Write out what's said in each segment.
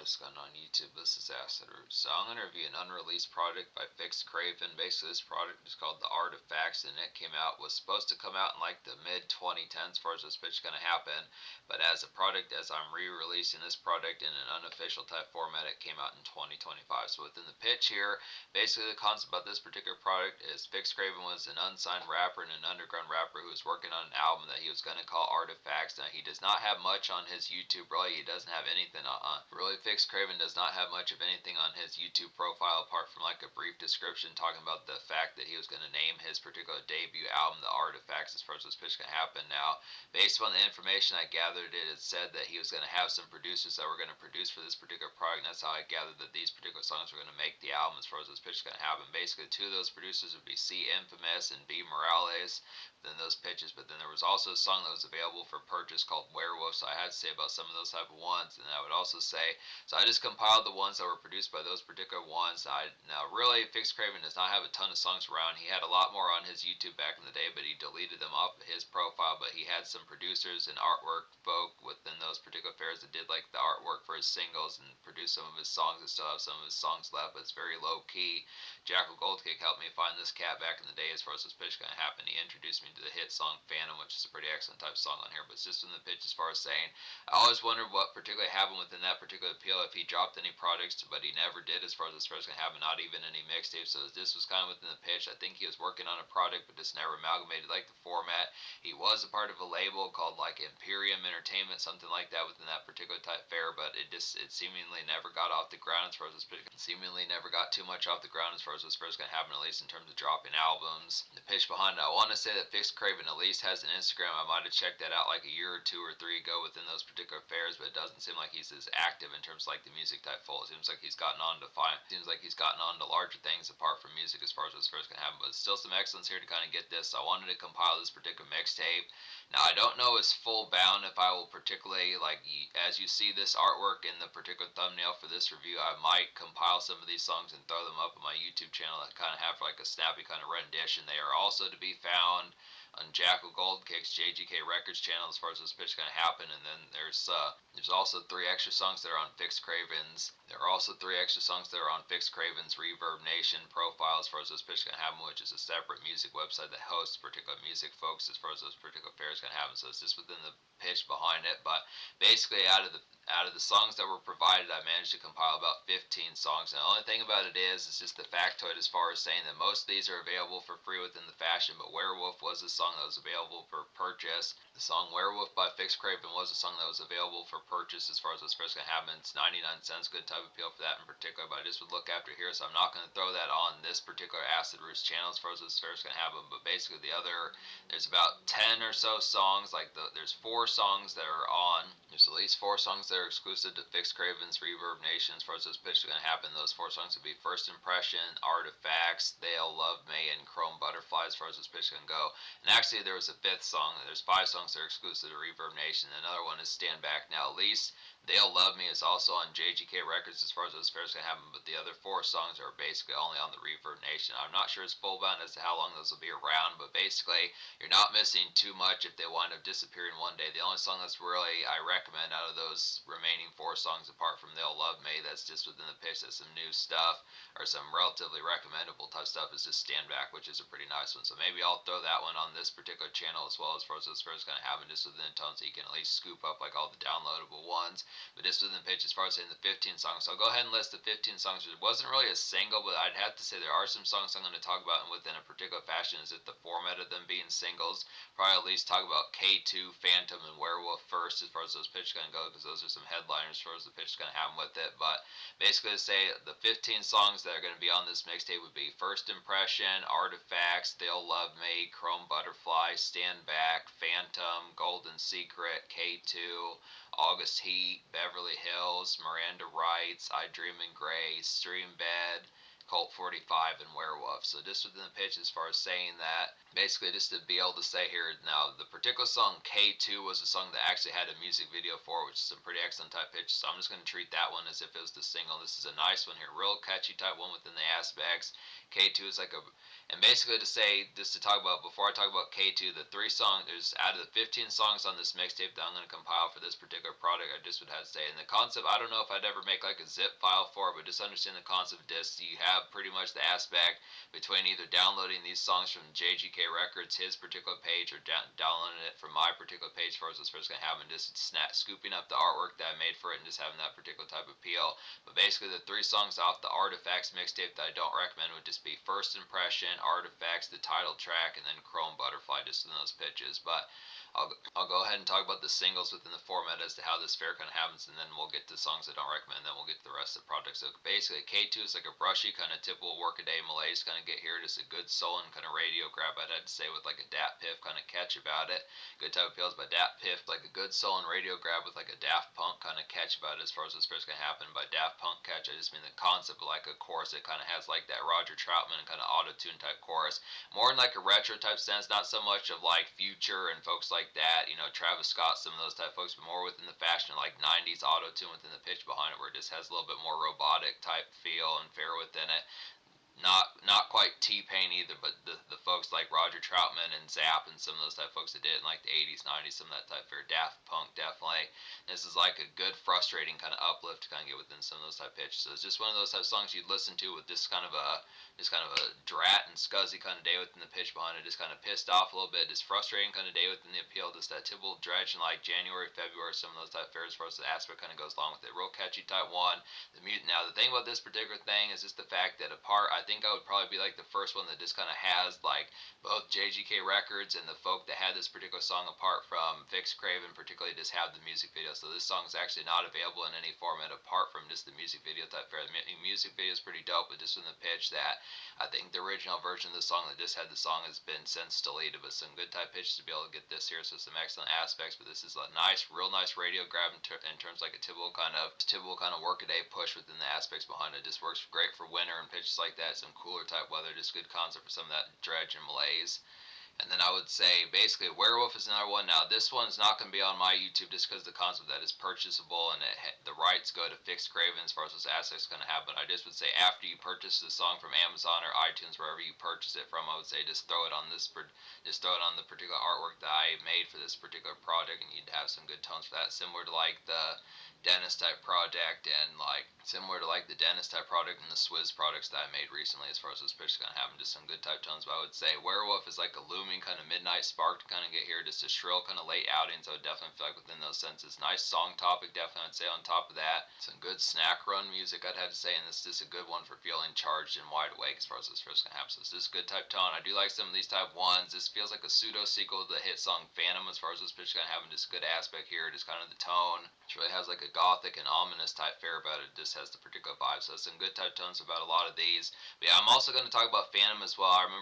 what is going on YouTube? This is Acid Rootz. So I'm going to review an unreleased project by Phixx Cravin. Basically this project is called The Artifacts, and it was supposed to come out in like the mid-2010s as far as this pitch going to happen. But as a product, as I'm re-releasing this project in an unofficial type format, it came out in 2025. So within the pitch here, basically the concept about this particular product is Phixx Cravin was an unsigned rapper and an underground rapper who was working on an album that he was going to call Artifacts. Now he does not have much on his YouTube, really. He doesn't have anything really. Phixx Cravin does not have much of anything on his YouTube profile apart from like a brief description talking about the fact that he was going to name his particular debut album The Artifacts as far as this pitch can happen. Now, based on the information I gathered, it said that he was going to have some producers that were going to produce for this particular project, and that's how I gathered that these particular songs were going to make the album as far as this pitch can happen. Basically, two of those producers would be C Infamous and B Morales within those pitches, but then there was also a song that was available for purchase called Werewolf, so I had to say about some of those type of ones. And I would also say, so I just compiled the ones that were produced by those particular ones. Now really, Phixx Cravin does not have a ton of songs around. He had a lot more on his YouTube back in the day, but he deleted them off his profile. But he had some producers and artwork folk within those particular affairs that did like the artwork for his singles and produced some of his songs and still have some of his songs left, but it's very low key. Jackal Goldkick helped me find this cat back in the day as far as this pitch gonna happen. He introduced me to the hit song Phantom, which is a pretty excellent type of song on here, but it's just in the pitch as far as saying, I always wondered what particularly happened within that particular appeal, if he dropped any products, but he never did as far as this first gonna happen, not even any mixtapes. So this was kind of within the pitch. I think he was working on a product, but just never amalgamated like the format. He was a part of a label called like Imperium Entertainment, something like that within that particular type fair, but it seemingly never got off the ground as far as this seemingly never got too much off the ground as far as this first gonna happen, at least in terms of dropping albums. The pitch behind it, I want to say that Phixx Cravin at least has an Instagram. I might have checked that out like a year or two or three ago within those particular fairs, but it doesn't seem like he's as active in terms of like the music type full. It seems like he's gotten on to larger things apart from music as far as this first gonna happen. But still some excellence here to kind of get this. So I wanted to compile this particular mixtape. Now I don't know as full bound if I will particularly, like, as you see this artwork in the particular thumbnail for this review, I might compile some of these songs and throw them up on my YouTube channel that kind of have like a snappy kind of rendition. They are also to be found on Jackal Goldkick's JGK Records channel as far as this pitch is going to happen. And then there's also 3 extra songs that are on Phixx Cravin's. There are also 3 extra songs that are on Phixx Cravin's Reverb Nation profile as far as this pitch is going to happen, which is a separate music website that hosts particular music folks as far as those particular fairs going to happen. So it's just within the pitch behind it. But basically out of the songs that were provided, I managed to compile about 15 songs. And the only thing about it is just the factoid as far as saying that most of these are available for free within the fashion, but Werewolf was a song that was available for purchase. The song Werewolf by Phixx Cravin was a song that was available for purchase as far as this first gonna happen. It's 99 cents, good type of appeal for that in particular, but I just would look after here, so I'm not going to throw that on this particular Acid Rootz channel as far as this first gonna happen. But basically there's about 10 or so songs, like there's 4 songs that are on. There's at least 4 songs that are exclusive to Phixx Cravin's Reverb Nation as far as this pitch is going to happen. Those 4 songs would be First Impression, Artifacts, They'll Love Me, and Chrome Butterfly as far as this pitch can go. And actually there was a 5th song. There's 5 songs that are exclusive to Reverb Nation. Another one is Stand Back. Now at least They'll Love Me is also on JGK Records as far as those fairs can happen, but the other 4 songs are basically only on the Reverb Nation. I'm not sure it's full bound as to how long those will be around, but basically you're not missing too much if they wind up disappearing one day. The only song that's really I recommend out of those remaining 4 songs apart from They'll Love Me that's just within the pitch, that's some new stuff or some relatively recommendable type stuff, is just Stand Back, which is a pretty nice one. So maybe I'll throw that one on this particular channel as well as far as those fairs going to happen, just within the tone, so you can at least scoop up like all the downloadable ones. But just within the pitch as far as saying the 15 songs. So I'll go ahead and list the 15 songs. It wasn't really a single, but I'd have to say there are some songs I'm going to talk about within a particular fashion. Is it the format of them being singles? Probably at least talk about K2, Phantom, and Werewolf first as far as those pitches going to go, because those are some headliners as far as the pitch is going to happen with it. But basically to say the 15 songs that are going to be on this mixtape would be First Impression, Artifacts, They'll Love Me, Chrome Butterfly, Stand Back, Phantom, Golden Secret, K2, August Heat, Beverly Hills, Miranda Writes, I Dream in Gray, Stream Bed, Colt 45 and Werewolf. So just within the pitch as far as saying that, basically just to be able to say here, now the particular song K2 was a song that actually had a music video for, which is some pretty excellent type pitch, so I'm just going to treat that one as if it was the single. This is a nice one here, real catchy type one within the aspects. K2 is like a, and basically to say, just to talk about, before I talk about K2, the 3 songs, there's out of the 15 songs on this mixtape that I'm going to compile for this particular product, I just would have to say, and the concept, I don't know if I'd ever make like a zip file for it, but just understand the concept of discs. You have pretty much the aspect between either downloading these songs from JGK Records, his particular page, or downloading it from my particular page for what's first going to happen, just scooping up the artwork that I made for it and just having that particular type of appeal. But basically the 3 songs off the Artifacts mixtape that I don't recommend would just be First Impression, Artifacts, the title track, and then Chrome Butterfly, just in those pitches. But I'll go ahead and talk about the singles within the format as to how this fair kind of happens, and then we'll get to songs I don't recommend, then we'll get to the rest of the project. So basically, K2 is like a brushy, kind of typical workaday malaise kind of get here. Just a good soul and kind of radio grab, I'd have to say, with like a Dat Piff kind of catch about it. Good type of feels by Dat Piff, like a good soul and radio grab with like a Daft Punk kind of catch about it as far as what's first going to happen. By Daft Punk catch, I just mean the concept of like a chorus that kind of has like that Roger Troutman kind of auto-tune type chorus. More in like a retro type sense, not so much of like Future and folks like that, you know, Travis Scott, some of those type folks, but more within the fashion of like 90s auto-tune within the pitch behind it, where it just has a little bit more robotic type feel and fair within it. Not quite T-Pain either, but the folks like Roger Troutman and Zapp and some of those type of folks that did it in like the 80s, 90s, some of that type fair. Daft Punk, definitely. This is like a good, frustrating kind of uplift to kind of get within some of those type pitches. So it's just one of those type of songs you'd listen to with this kind of a drat and scuzzy kind of day within the pitch behind it, just kind of pissed off a little bit, just frustrating kind of day within the appeal, just that typical dredge in like January, February, some of those type fairs as far as the aspect kind of goes along with it. Real catchy type one. The mute. Now the thing about this particular thing is just the fact that I think I would probably be like the first one that just kind of has like both JGK Records and the folk that had this particular song apart from Phixx Cravin particularly just have the music video. So this song is actually not available in any format apart from just the music video type fair. The music video is pretty dope, but just in the pitch that I think the original version of the song that just had the song has been since deleted, but some good type pitches to be able to get this here. So some excellent aspects, but this is a nice, real nice radio grab in terms like a typical kind of workaday push within the aspects behind it. Just works great for winter and pitches like that. Some cooler type weather, just good concept for some of that dredge and malaise. And then I would say basically Werewolf is another one. Now this one's not going to be on my YouTube just because the concept of that is purchasable and the rights go to Phixx Cravin as far as those assets going to have. But I just would say after you purchase the song from Amazon or iTunes, wherever you purchase it from, I would say just throw it on the particular artwork that I made for this particular project, and you'd have some good tones for that. Similar to like the Dentist type project and like similar to like the Dentist type product and the Swizz products that I made recently as far as those pitches kind of having just some good type tones. But I would say Werewolf is like a looming kind of midnight spark to kind of get here, just a shrill kind of late outing, so I definitely feel like within those senses. Nice song topic, definitely I'd say on top of that. Some good snack run music I'd have to say, and this is just a good one for feeling charged and wide awake as far as this first kind of happens. So it's just a good type tone. I do like some of these type ones. This feels like a pseudo sequel to the hit song Phantom as far as this pitch kind of having just good aspect here, just kind of the tone. It really has like a gothic and ominous type fare about it. It just has the particular vibe. So some good type tones about a lot of these. But yeah, I'm also going to talk about Phantom as well. I'm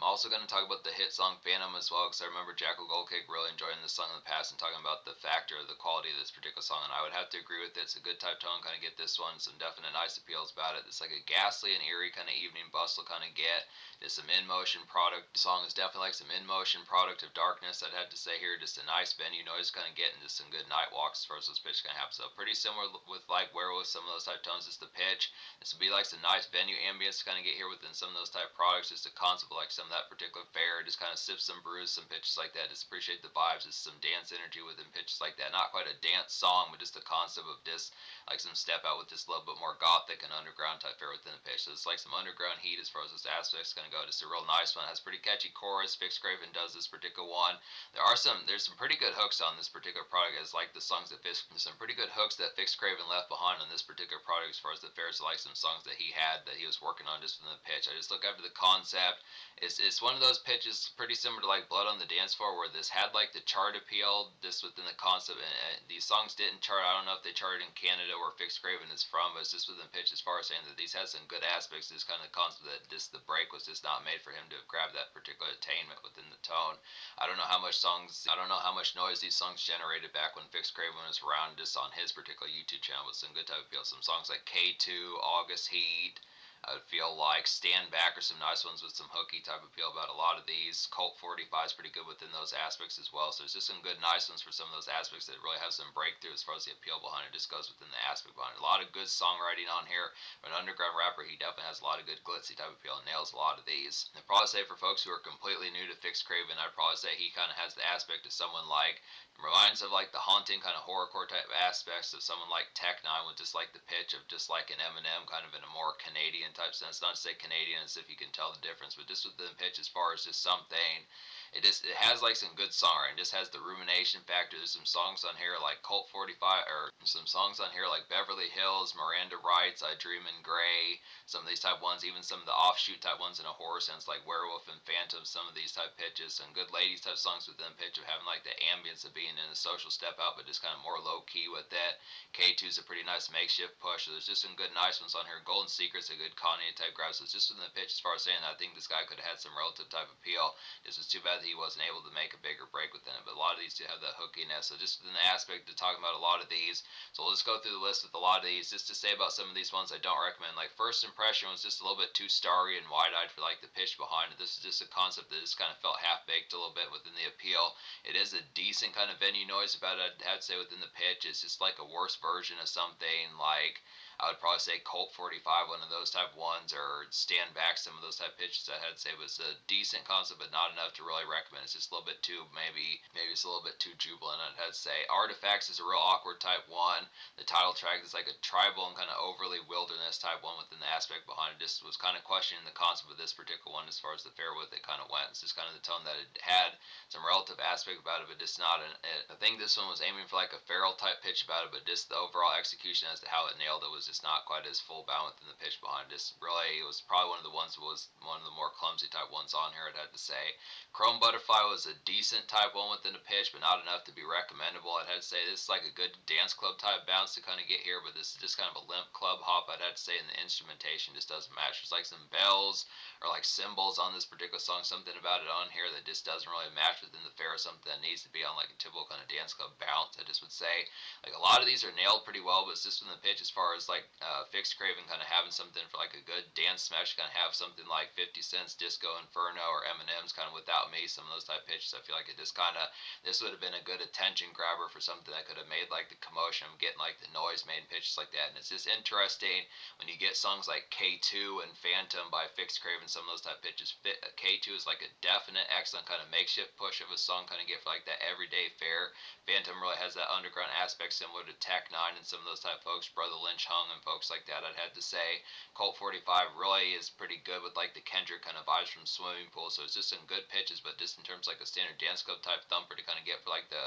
also going to talk about the hit song Phantom as well, because I remember Jackal Goldcake really enjoying this song in the past and talking about the factor of the quality of this particular song, and I would have to agree with it. It's a good type tone, kind of get this one, some definite nice appeals about it. It's like a ghastly and eerie kind of evening bustle kind of get. There's some in-motion product. The song is definitely like some in-motion product of darkness, I'd have to say here. Just a nice venue noise kind of getting just some good night walks as far as this pitch kind of happens. So pretty similar with like Werewolf, some of those type tones, just the pitch. This would be like some nice venue ambience to kind of get here within some of those type products. Just a concept of like some of that particular fare, just kind of sip some brews, some pitches like that. Just appreciate the vibes, just some dance energy within pitches like that. Not quite a dance song, but just the concept of just like some step out with just a little bit more gothic and underground type fare within the pitch. So it's like some underground heat as far as those aspects going to go. Just a real nice one. It has pretty catchy chorus. Phixx Cravin does this particular one. There's some pretty good hooks on this particular product, as like the songs that there's some pretty good hooks that Phixx Cravin left behind on this particular product as far as the fares. So like some songs that he was working on just from the pitch. I just look after the concept. It's one of those pitches pretty similar to like Blood on the Dance Floor, where this had like the chart appeal just within the concept, and these songs didn't chart. I don't know if they charted in Canada where Phixx Cravin is from, but it's just within the pitch as far as saying that these had some good aspects. This kind of concept that just the break was just not made for him to grab that particular attainment within the tone. I don't know how much noise these songs generated back when Phixx Cravin was around just on his particular YouTube channel, with some good type of feel. Some songs like K2, August Heat, I would feel like Stand Back or some nice ones with some hooky type appeal about a lot of these. Colt 45 is pretty good within those aspects as well. So there's just some good nice ones for some of those aspects that really have some breakthrough as far as the appeal behind it just goes within the aspect behind it. A lot of good songwriting on here. For an underground rapper, he definitely has a lot of good glitzy type appeal and nails a lot of these. I'd probably say for folks who are completely new to Phixx Cravin, I'd probably say he kind of has the aspect of someone like reminds of like the haunting kind of horrorcore type aspects of someone like Tech N9ne with just like the pitch of just like an Eminem kind of in a more Canadian type sense. Not to say Canadian as if you can tell the difference, but just with the pitch as far as just something. It has like some good songwriting. It just has the rumination factor. There's some songs on here like Colt 45 or some songs on here like Beverly Hills, Miranda Writes, I Dream in Grey, some of these type ones, even some of the offshoot type ones in a horror sense like Werewolf and Phantom, some of these type pitches, some good ladies type songs within pitch of having like the ambience of being in a social step out but just kind of more low key with it. K2 is a pretty nice makeshift push, so there's just some good nice ones on here. Golden Secret's a good Kanye type grab, so it's just within the pitch as far as saying that I think this guy could have had some relative type appeal. This was too bad that he wasn't able to make a bigger break within it, but a lot of these do have that hookiness, so just within the aspect of talking about a lot of these. So let's go through the list with a lot of these just to say about some of these ones I don't recommend. Like First Impression was just a little bit too starry and wide-eyed for like the pitch behind it. This is just a concept that just kind of felt half-baked a little bit within the appeal. It is a decent kind of venue noise about it, I'd have to say, within the pitch. It's just like a worse version of something like I would probably say Colt 45, one of those type ones, or Stand Back, some of those type pitches I had to say was a decent concept, but not enough to really recommend. It's just a little bit too, maybe it's a little bit too jubilant, I'd have to say. Artifacts is a real awkward type one. The title track is like a tribal and kind of overly wilderness type one within the aspect behind it. Just was kind of questioning the concept of this particular one as far as the fair with it kind of went. It's just kind of the tone that it had, some relative aspect about it, but just not I think this one was aiming for like a feral type pitch about it, but just the overall execution as to how it nailed it was just not quite as full bound within the pitch behind it. Just really, it was probably one of the ones that was one of the more clumsy type ones on here, I'd have to say. Chrome Butterfly was a decent type one within the pitch, but not enough to be recommendable. I'd have to say this is like a good dance club type bounce to kind of get here, but this is just kind of a limp club hop, I'd have to say, and the instrumentation just doesn't match. There's like some bells or like cymbals on this particular song, something about it on here that just doesn't really match within the fair, something that needs to be on like a typical kind of dance club bounce, I just would say. Like a lot of these are nailed pretty well, but it's just in the pitch as far as like Phixx Cravin kind of having something for like a good dance smash, kind of have something like 50 Cent's Disco Inferno or Eminem's kind of Without Me, some of those type pitches. I feel like it just kind of, this would have been a good attention grabber for something that could have made like the commotion of getting like the noise made pitches like that. And it's just interesting when you get songs like K2 and Phantom by Phixx Cravin, some of those type pitches. K2 is like a definite excellent kind of makeshift push of a song, kind of get for like that everyday fare. Phantom really has that underground aspect similar to Tech N9ne and some of those type folks, Brother Lynch Hung and folks like that, I'd have to say. Colt 45 really is pretty good with like the Kendrick kind of vibes from Swimming Pool, so it's just some good pitches, but just in terms of like a standard dance club type thumper to kind of get for like the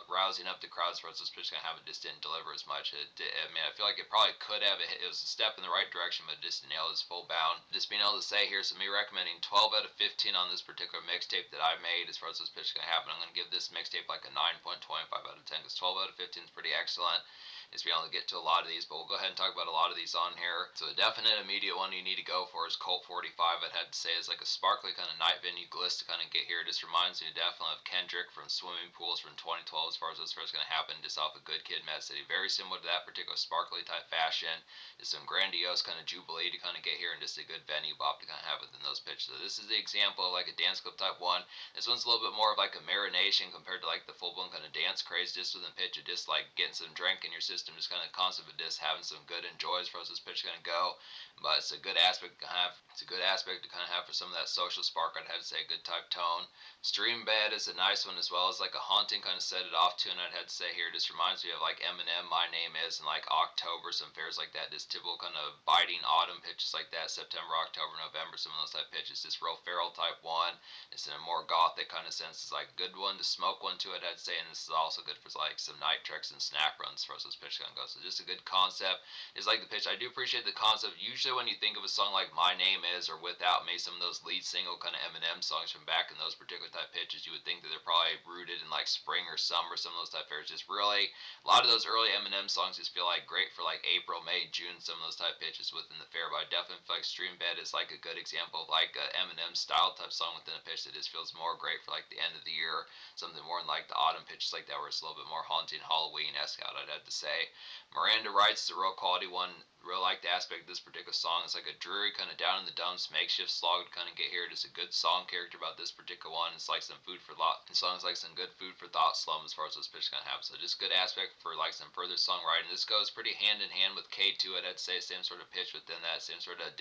rousing up the crowds for us, this pitch kind of have it just didn't deliver as much. I mean, I feel like it probably could have. It was a step in the right direction, but just nailed his full bound. Just being able to say here, so me recommending 12 out of 15 on this particular mixtape that I made as far as this pitch is going to happen. I'm going to give this mixtape like a 9.25 out of 10 because 12 out of 15 is pretty excellent. Is be able to get to a lot of these, but we'll go ahead and talk about a lot of these on here. So the definite immediate one you need to go for is Colt 45. I'd have to say is like a sparkly kind of night venue gliss to kind of get here. It just reminds me definitely of Kendrick from Swimming Pools from 2012 as far as this first going to happen, just off a Good Kid, Mad City. Very similar to that particular sparkly type fashion. Just some grandiose kind of jubilee to kind of get here, and just a good venue bop to kind of have within those pitches. So this is the example of like a dance club type one. This one's a little bit more of like a marination compared to like the full blown kind of dance craze, just within pitch of just like getting some drink in your system, just kind of concept of just having some good enjoy as far as this pitch is going to go. But it's a good aspect to have. It's a good aspect to kind of have for some of that social spark. I'd have to say a good type tone. Stream Bed is a nice one as well as like a haunting kind of set it off tune. I'd have to say here, it just reminds me of like Eminem, My Name Is, and like October, some fairs like that. Just typical kind of biting autumn pitches like that. September, October, November, some of those type pitches. Just real feral type one. It's in a more gothic kind of sense. It's like a good one to smoke one to it, I'd say. And this is also good for like some night treks and snack runs as far as this pitch kind of goes. So just a good concept. It's like the pitch. I do appreciate the concept. Usually when you think of a song like My Name Is or Without Me, some of those lead single kind of Eminem songs from back in those particular type pitches, you would think that they're probably rooted in like spring spring or summer, some of those type fares. Just really, a lot of those early Eminem songs just feel like great for like April, May, June, some of those type pitches within the fair. But I definitely feel like Stream Bed is like a good example of like a Eminem style type song within a pitch that just feels more great for like the end of the year, something more in like the autumn pitches like that, where it's a little bit more haunting, Halloween-esque out, I'd have to say. Miranda Writes is a real quality one. Real like the aspect of this particular song. It's like a dreary kind of down in the dumps makeshift slog to kind of get here. Just a good song character about this particular one. It's like some food for thought. The song's like some good food for thought slum as far as those pitches kind of have. So just good aspect for like some further songwriting. This goes pretty hand in hand with K2. I'd say same sort of pitch within that, same sort of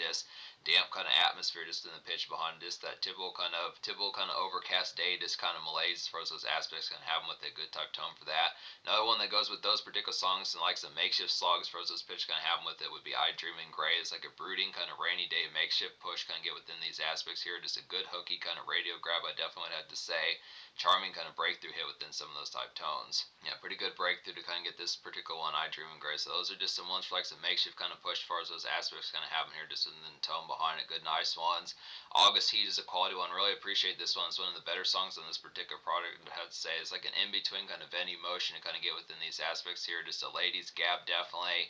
damp kind of atmosphere just in the pitch behind this. That typical kind of overcast day, just kind of malaise as far as those aspects kind of have them with a good type tone for that. Another one that goes with those particular songs and like some makeshift slog as far as those pitches kind of have them with it would be I Dreaming Gray. It's like a brooding kind of rainy day makeshift push kind of get within these aspects here. Just a good hooky kind of radio grab, I definitely would have to say. Charming kind of breakthrough hit within some of those type tones. Yeah, pretty good breakthrough to kind of get this particular one, I Dreaming Gray. So those are just some ones for like some makeshift kind of push as far as those aspects kind of have them here just within the tone behind it. Good, nice ones. August Heat is a quality one. Really appreciate this one. It's one of the better songs on this particular product, I have to say. It's like an in-between kind of venue motion to kind of get within these aspects here. Just a ladies gab, definitely.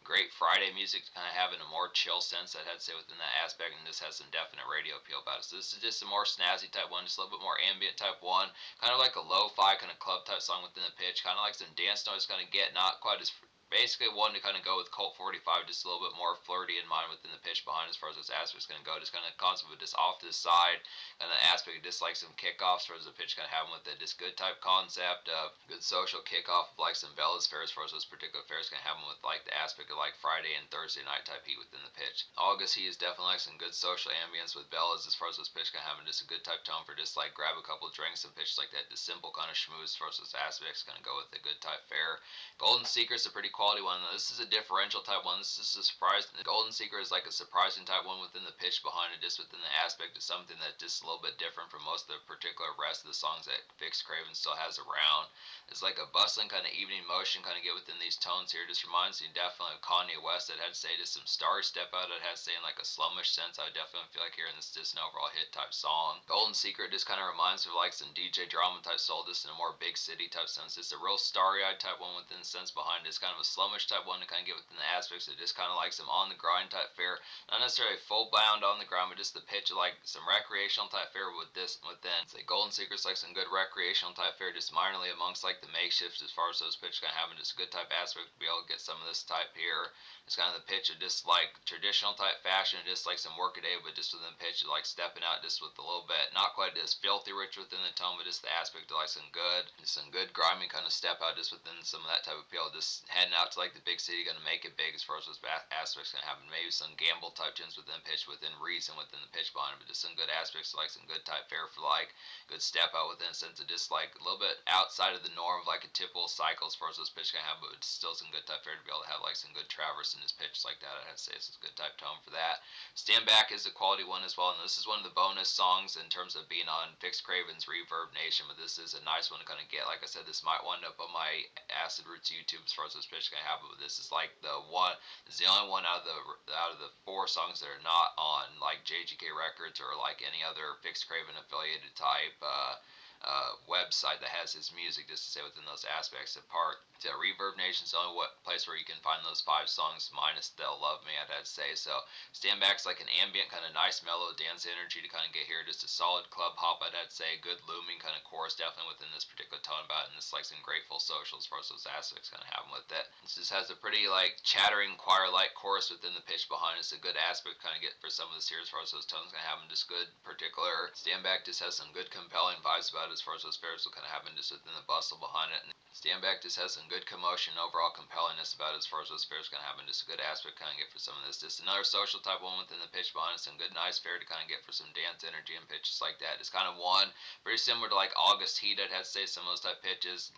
Great Friday music to kind of have in a more chill sense, I'd have to say, within that aspect, and this has some definite radio appeal about it. So this is just a more snazzy type one, just a little bit more ambient type one, kind of like a lo-fi kind of club type song within the pitch, kind of like some dance noise kind of get, not quite as basically one to kind of go with Colt 45, just a little bit more flirty in mind within the pitch behind as far as those aspects going to go. Just kind of concept of just off to the side, and the aspect of just like some kickoffs as far as the pitch kind of having with it. Just good type concept of good social kickoff of like some Bella's fair as far as those particular fairs kind of having with like the aspect of like Friday and Thursday night type heat within the pitch. August Heat is definitely like some good social ambience with Bella's as far as those pitch kind of having just a good type tone for just like grab a couple of drinks and pitches like that. Just simple kind of schmooze as far as those aspects kind of go with a good type fair. Golden Secret's a pretty quality one. This is a differential type one. This is a surprise. The Golden Secret is like a surprising type one within the pitch behind it, just within the aspect of something that's just a little bit different from most of the particular rest of the songs that Phixx Cravin still has around. It's like a bustling kind of evening motion kind of get within these tones here. Just reminds me definitely of Kanye West. I'd have to say just some Starry Step Out. I'd have to say in like a slumish sense. I would definitely feel like hearing this just an overall hit type song. Golden Secret just kind of reminds me of like some DJ drama type soul, just in a more big city type sense. Just a real starry-eyed type one within the sense behind it. It's kind of a slumish type one to kind of get within the aspects of just kind of like some on the grind type fare, not necessarily full bound on the grind, but just the pitch of like some recreational type fare with this within. Say Golden Secret's like some good recreational type fare, just minorly amongst like the makeshifts as far as those pitches kind of having just a good type aspect to be able to get some of this type here. It's kind of the pitch of just like traditional type fashion, just like some workaday, but just within the pitch of like stepping out just with a little bit, not quite as filthy rich within the tone, but just the aspect of like some good grimy kind of step out just within some of that type of appeal. Just heading out to like the big city, gonna make it big as far as those aspects gonna happen. Maybe some gamble type tunes within pitch, within reason within the pitch behind it, but just some good aspects like some good type fare for like good step out within a sense of just like a little bit outside of the norm of like a typical cycle as far as those pitch can have, but still some good type fare to be able to have like some good traverse in this pitch like that. I have to say it's a good type tone for that. Stand Back is a quality one as well, and this is one of the bonus songs in terms of being on Phixx Cravin's Reverb Nation, but this is a nice one to kind of get. Like I said, this might wind up on my Acid Roots YouTube as far as this pitch can have, but this is like the one. It's the only one out of the 4 songs that are not on like JGK Records or like any other Phixx Cravin affiliated type website that has his music, just to say within those aspects. Apart to Reverb Nation is the only place where you can find those 5 songs minus They'll Love Me, I'd have to say. So Stand Back's like an ambient kind of nice mellow dance energy to kind of get here. Just a solid club hop, I'd have to say. Good looming kind of chorus definitely within this particular tone about it, and it's like some grateful social as far as those aspects kind of have with it. This just has a pretty like chattering choir like chorus within the pitch behind it. It's a good aspect kind of get for some of this here as far as those tones kind of having just good particular. Stand Back just has some good compelling vibes about it as far as those pairs will kind of happen just within the bustle behind it. And Stand Back just has some good commotion, overall compellingness about it as far as those pairs kind of happen. Just a good aspect kind of get for some of this. Just another social type one within the pitch behind it. Some good nice fare to kind of get for some dance energy and pitches like that. It's kind of one very similar to like August Heat, I'd have to say. Some of those type pitches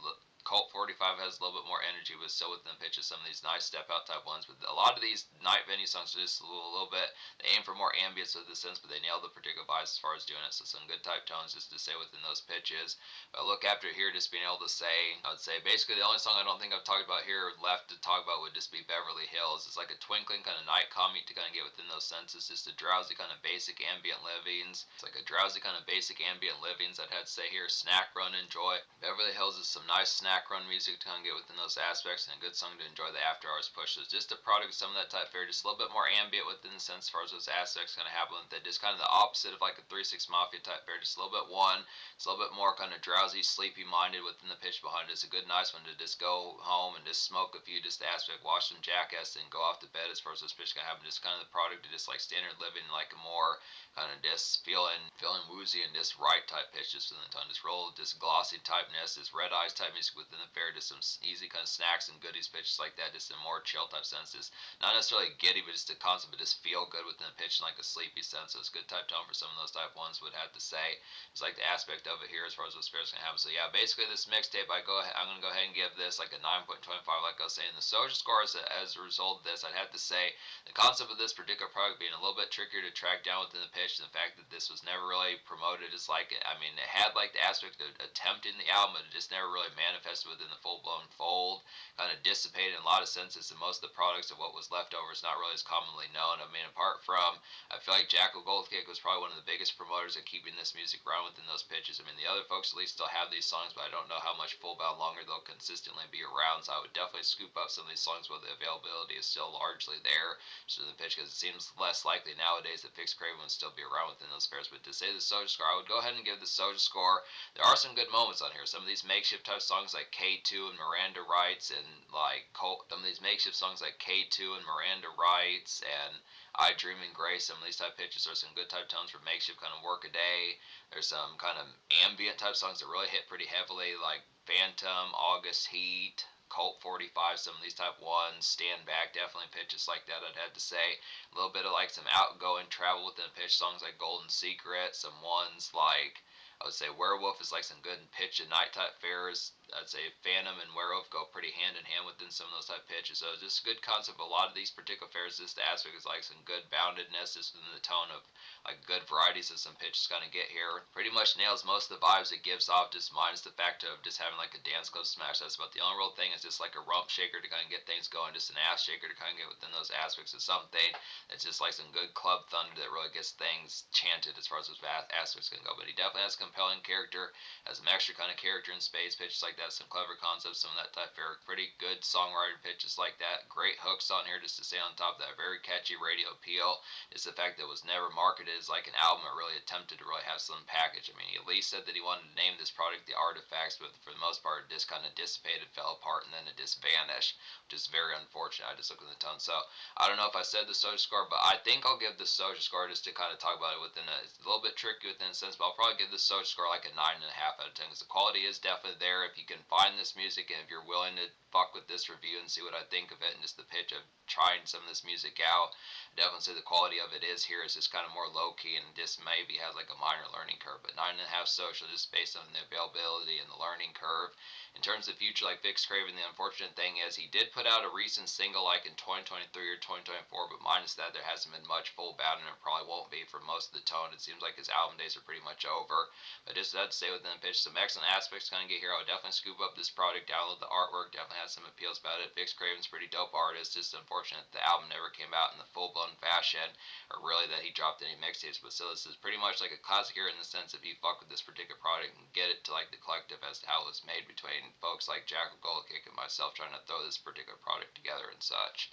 Colt 45 has a little bit more energy, but still within the pitch of some of these nice step out type ones. But a lot of these night venue songs are just a little bit, they aim for more ambience with the sense, but they nail the particular vibes as far as doing it. So some good type tones just to stay within those pitches. But look after here, just being able to say, I would say basically the only song I don't think I've talked about here left to talk about would just be Beverly Hills. It's like a twinkling kind of night commute to kind of get within those senses, just a drowsy kind of basic ambient livings. It's like a drowsy kind of basic ambient livings, I'd have to say here. Snack run, enjoy. Beverly Hills is some nice snack run music to kind of get within those aspects, and a good song to enjoy the after hours push. So it's just a product of some of that type fare, just a little bit more ambient within the sense as far as those aspects kind of happen with it. Just kind of the opposite of like a 3-6 Mafia type fare, just a little bit it's a little bit more kind of drowsy, sleepy minded within the pitch behind it. It's a good, nice one to just go home and just smoke a few, just the aspect, watch some Jackass, and go off to bed as far as this pitch can happen. Just kind of the product of just like standard living, like a more kind of just feeling woozy and just right type pitches within the tone. Just roll, just glossy typeness, just red eyes type music within the fair, just some easy kind of snacks and goodies pitches like that, just in more chill type sense. Just not necessarily giddy, but just a concept, but just feel good within the pitch in like a sleepy sense. So it's good type tone for some of those type ones, would have to say. It's like the aspect of it here as far as those fairs can happen. So yeah, basically this mixtape, I'm gonna go ahead and give this like a 9.25. Like I was saying, the social score as a result of this, I'd have to say the concept of this particular product being a little bit trickier to track down within the pitch, and the fact that this was never really promoted as like, I mean, it had like the aspect of attempting the album, but it just never really manifested within the full-blown fold, kind of dissipated in a lot of senses, and most of the products of what was left over is not really as commonly known. I mean, apart from, I feel like Jackal Goldkick was probably one of the biggest promoters of keeping this music around within those pitches. I mean, the other folks at least still have these songs, but I don't know how much full-bound longer they'll consistently be around, so I would definitely scoop up some of these songs where the availability is still largely there to the pitch, because it seems less likely nowadays that Phixx Cravin would still be around within those pairs. But to say the Soja score, I would go ahead and give the Soja score. There are some good moments on here. Some of these makeshift type songs like K2 and Miranda Rights, and like some of these makeshift songs like K2 and Miranda Rights and I Dream in Grace, some of these type pitches are some good type tones for makeshift kind of work a day. There's some kind of ambient type songs that really hit pretty heavily, like Phantom, August Heat, Colt 45, some of these type ones, Stand Back, definitely pitches like that, I'd have to say. A little bit of like some outgoing travel within pitch songs like Golden Secret, some ones like, I would say Werewolf is like some good pitch and night type fares. I'd say Phantom and Werewolf go pretty hand in hand within some of those type pitches. So just a good concept. A lot of these particular fares, this aspect is like some good boundedness, just in the tone of like good varieties of some pitches kind of get here. Pretty much nails most of the vibes it gives off, just minus the fact of just having like a dance club smash. That's about the only real thing. Is just like a rump shaker to kind of get things going, just an ass shaker to kind of get within those aspects of something. It's just like some good club thunder that really gets things chanted as far as those aspects can go. But he definitely has a compelling character, has some extra kind of character in space pitches like that, some clever concepts, some of that type of pretty good songwriter pitches like that. Great hooks on here just to stay on top of that. Very catchy radio appeal. It's the fact that it was never marketed as like an album. It really attempted to really have some package. I mean, he at least said that he wanted to name this product the Artifacts, but for the most part, it just kind of dissipated, fell apart, and then it just vanished, which is very unfortunate. I just looked at the tone. So I don't know if I said the Soja score, but I think I'll give the Soja score just to kind of talk about it within it's a little bit tricky within a sense, but I'll probably give the Soja score like a 9.5 out of 10, because the quality is definitely there. If you can find this music, and if you're willing to fuck with this review and see what I think of it, and just the pitch of trying some of this music out, I definitely say the quality of it is here. It's just kind of more low key and just maybe has like a minor learning curve. But 9.5 social, just based on the availability and the learning curve. In terms of future, like Phixx Cravin, the unfortunate thing is he did put out a recent single like in 2023 or 2024, but minus that, there hasn't been much full bound, and it probably won't be for most of the tone. It seems like his album days are pretty much over. But just that to say within the pitch, some excellent aspects kind of get here. I would definitely scoop up this product, download the artwork, definitely has some appeals about it. Phixx Cravin's pretty dope artist. Just unfortunate the album never came out in the full-blown fashion, or really that he dropped any mixtapes. But still, this is pretty much like a classic here in the sense if you fuck with this particular product and get it to like the collective as to how it was made between folks like Jackal Goldkick and myself trying to throw this particular product together and such.